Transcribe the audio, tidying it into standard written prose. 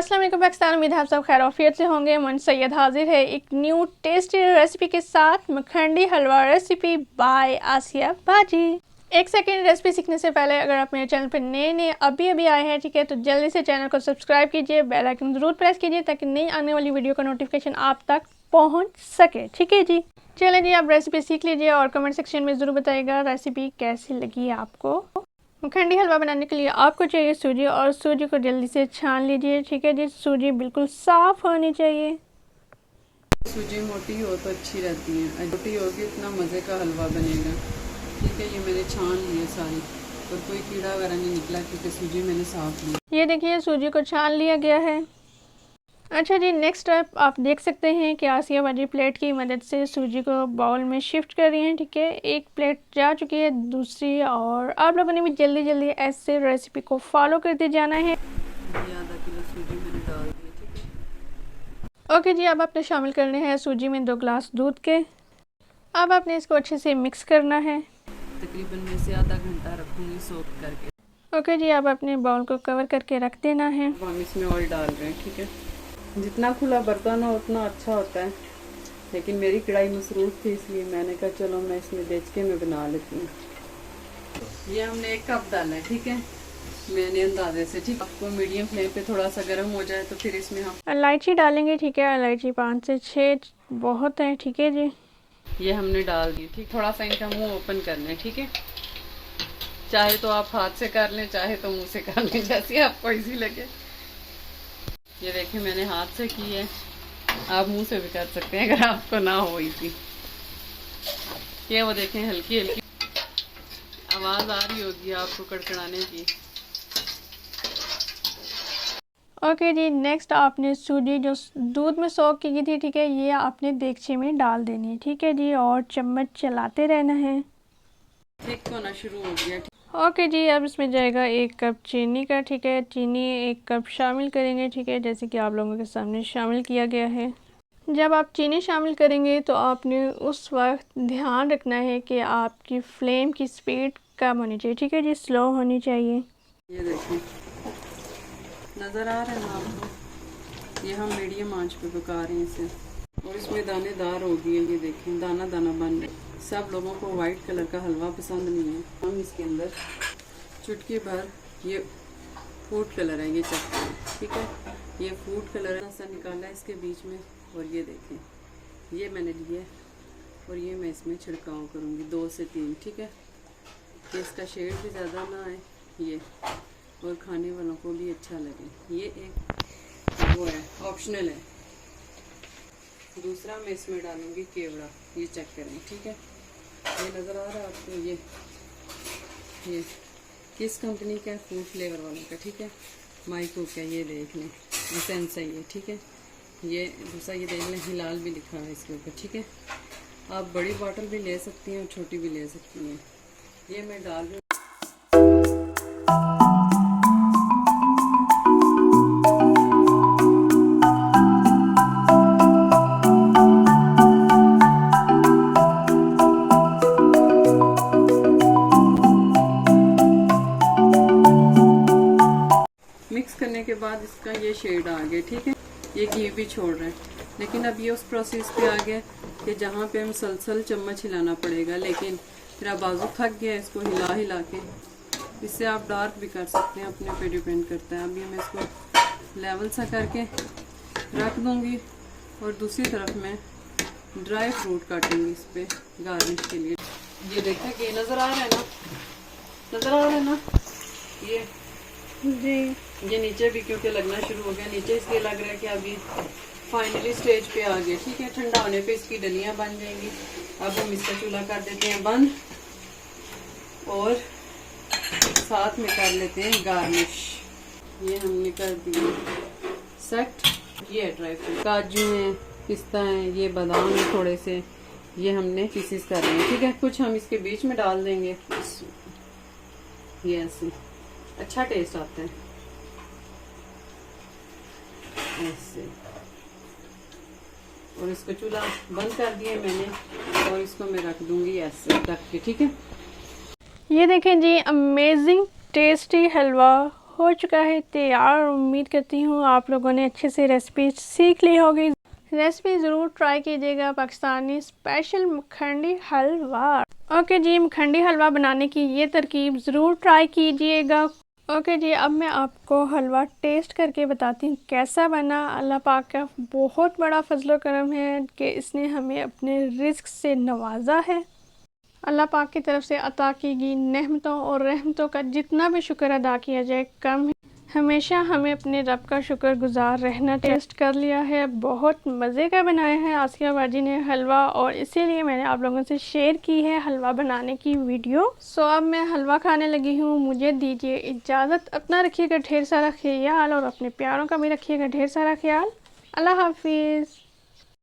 अस्सलाम वालेकुम पाकिस्तान। उम्मीद है आप सब खैर आफियत से होंगे। मन सैयद हाजिर है एक न्यू टेस्टी रेसिपी के साथ, मखंडी हलवा रेसिपी बाय आसिया बाजी। एक सेकेंड, रेसिपी सीखने से पहले अगर आप मेरे चैनल पर नए अभी आए हैं, ठीक है, तो जल्दी से चैनल को सब्सक्राइब कीजिए, बेल आइकन ज़रूर प्रेस कीजिए ताकि नई आने वाली वीडियो का नोटिफिकेशन आप तक पहुँच सके। ठीक है जी, चलें जी, आप रेसिपी सीख लीजिए और कमेंट सेक्शन में ज़रूर बताइएगा रेसिपी कैसी लगी आपको। मखंडी हलवा बनाने के लिए आपको चाहिए सूजी, और सूजी को जल्दी से छान लीजिए। ठीक है जी, सूजी बिल्कुल साफ़ होनी चाहिए। सूजी मोटी हो तो अच्छी रहती है, मोटी होगी इतना मज़े का हलवा बनेगा। ठीक है, ये मैंने छान लिए सारी और कोई कीड़ा वगैरह नहीं निकला क्योंकि सूजी मैंने साफ ली। ये देखिए सूजी को छान लिया गया है। अच्छा जी, नेक्स्ट स्टेप आप देख सकते हैं कि आसिया बाजी प्लेट की मदद से सूजी को बाउल में शिफ्ट कर रही हैं। ठीक है, एक प्लेट जा चुकी है, दूसरी, और आप लोगों ने भी जल्दी ऐसे रेसिपी को फॉलो करते जाना है। आधा किलो सूजी मैंने डाल दी। ठीक है, ओके जी, अब आपने शामिल करने हैं सूजी में 2 गिलास दूध के। अब आपने इसको अच्छे से मिक्स करना है। तकरीबन मैं से आधा घंटा रखूँगी सोक करके। ओके जी, अब अपने बाउल को कवर करके रख देना है। हम इसमें ऑयल डाल रहे हैं। ठीक है, जितना खुला बर्तन हो उतना अच्छा होता है, लेकिन मेरी कढ़ाई मसरूफ थी इसलिए मैंने कहा चलो मैं इसमें देचके में बना लेती हूँ। ये हमने 1 कप डाला है। ठीक है, मैंने अंदाजे से, ठीक, आपको मीडियम फ्लेम पे थोड़ा सा गर्म हो जाए तो फिर इसमें हम इलायची डालेंगे। ठीक है, इलायची 5 से 6 बहुत है। ठीक है जी, ये हमने डाल दी। ठीक, थोड़ा सा इनका मुंह ओपन करना है। ठीक है, चाहे तो आप हाथ से कर लें, चाहे तो मुंह से कर लें, जैसे आपको इजी लगे। ये देखिए मैंने हाथ से की है, आप मुंह से भी कर सकते हैं अगर आपको ना हो इजी। ये वो देखें हल्की हल्की आवाज आ रही होगी आपको कड़कड़ाने की। ओके जी, नेक्स्ट आपने सूजी जो दूध में सोक की थी, ठीक है, ये आपने देगचे में डाल देनी है। ठीक है जी, और चम्मच चलाते रहना है। थिक होना शुरू हो गया। ओके जी, अब इसमें जाएगा 1 कप चीनी का। ठीक है, चीनी 1 कप शामिल करेंगे। ठीक है, जैसे कि आप लोगों के सामने शामिल किया गया है। जब आप चीनी शामिल करेंगे तो आपने उस वक्त ध्यान रखना है कि आपकी फ्लेम की स्पीड कम होनी चाहिए। ठीक है जी, स्लो होनी चाहिए। ये देखिए नज़र आ रहा है ना आपको, ये हम मीडियम आंच पे पका रहे हैं इसे, और इसमें दानेदार हो गई है। ये देखें दाना दाना बन गया। सब लोगों को वाइट कलर का हलवा पसंद नहीं है। हम इसके अंदर चुटकी भर ये फूड कलर है, ये चक्कर। ठीक है, ये फूड कलर सा निकाला है इसके बीच में, और ये देखें ये मैंने लिया और ये मैं इसमें छिड़काव करूँगी 2 से 3। ठीक है, कि इसका शेड भी ज़्यादा ना आए ये, और खाने वालों को भी अच्छा लगे। ये एक वो है, ऑप्शनल है। दूसरा मैं इसमें डालूंगी केवड़ा, ये चेक करें। ठीक है, ये नज़र आ रहा है आपको, ये किस कंपनी का है, फूड फ्लेवर वालों का। ठीक है, माइको का, ये देख लें, एसेंस है ये। ठीक है, ये दूसरा ये देख लें, हिलाल भी लिखा है इसके ऊपर। ठीक है, आप बड़ी बॉटल भी ले सकती हैं और छोटी भी ले सकती हैं। ये मैं डाल रही हूँ। मिक्स करने के बाद इसका ये शेड आ गया। ठीक है, ये घी भी छोड़ रहे हैं, लेकिन अब ये उस प्रोसेस पे आ गया कि जहाँ पे हम सलसल चम्मच हिलाना पड़ेगा, लेकिन मेरा बाजू थक गया इसको हिला के। इससे आप डार्क भी कर सकते हैं, अपने पे डिपेंड करता है। अभी मैं इसको लेवल सा करके रख दूँगी, और दूसरी तरफ मैं ड्राई फ्रूट काटूँगी इस पर गार्निश के लिए। ये देखें कि नज़र आ रहा है ना, नज़र आ रहा है ना, ये जी, ये नीचे भी क्योंकि लगना शुरू हो गया, नीचे इसलिए लग रहा है कि अभी फाइनली स्टेज पे आ गया। ठीक है, ठंडा होने पे इसकी डलियां बन जाएंगी। अब हम इसका चूल्हा कर देते हैं बंद, और साथ में कर लेते हैं गार्निश। ये हमने कर दिया सेट। ये ड्राई फ्रूट, काजू हैं, पिस्ता हैं, ये बादाम हैं थोड़े से, ये हमने पीसेस कर रहे हैं। ठीक है, कुछ हम इसके बीच में डाल देंगे, ये ऐसे अच्छा टेस्ट आता है ऐसे। और इसको चूल्हा बंद कर दिया मैंने, और इसको मैं रख दूंगी ऐसे रख के। ठीक है, ये देखें जी, अमेजिंग टेस्टी हलवा हो चुका है तैयार। उम्मीद करती हूँ आप लोगों ने अच्छे से रेसिपी सीख ली होगी। रेसिपी ज़रूर ट्राई कीजिएगा, पाकिस्तानी स्पेशल मखंडी हलवा। ओके जी, मखंडी हलवा बनाने की ये तरकीब ज़रूर ट्राई कीजिएगा। ओके जी, अब मैं आपको हलवा टेस्ट करके बताती हूँ कैसा बना। अल्लाह पाक का बहुत बड़ा फजल करम है कि इसने हमें अपने रिज़्क से नवाजा है। अल्लाह पाक की तरफ से अता की गई नेमतों और रहमतों का जितना भी शुक्र अदा किया जाए कम है। हमेशा हमें अपने रब का शुक्रगुजार रहना। टेस्ट कर लिया है, बहुत मज़े का बनाया है आसिया बाजी ने हलवा, और इसीलिए मैंने आप लोगों से शेयर की है हलवा बनाने की वीडियो। सो अब मैं हलवा खाने लगी हूँ, मुझे दीजिए इजाज़त। अपना रखिएगा ढेर सारा ख्याल और अपने प्यारों का भी रखिएगा ढेर सारा ख्याल। अल्लाह हाफिज़।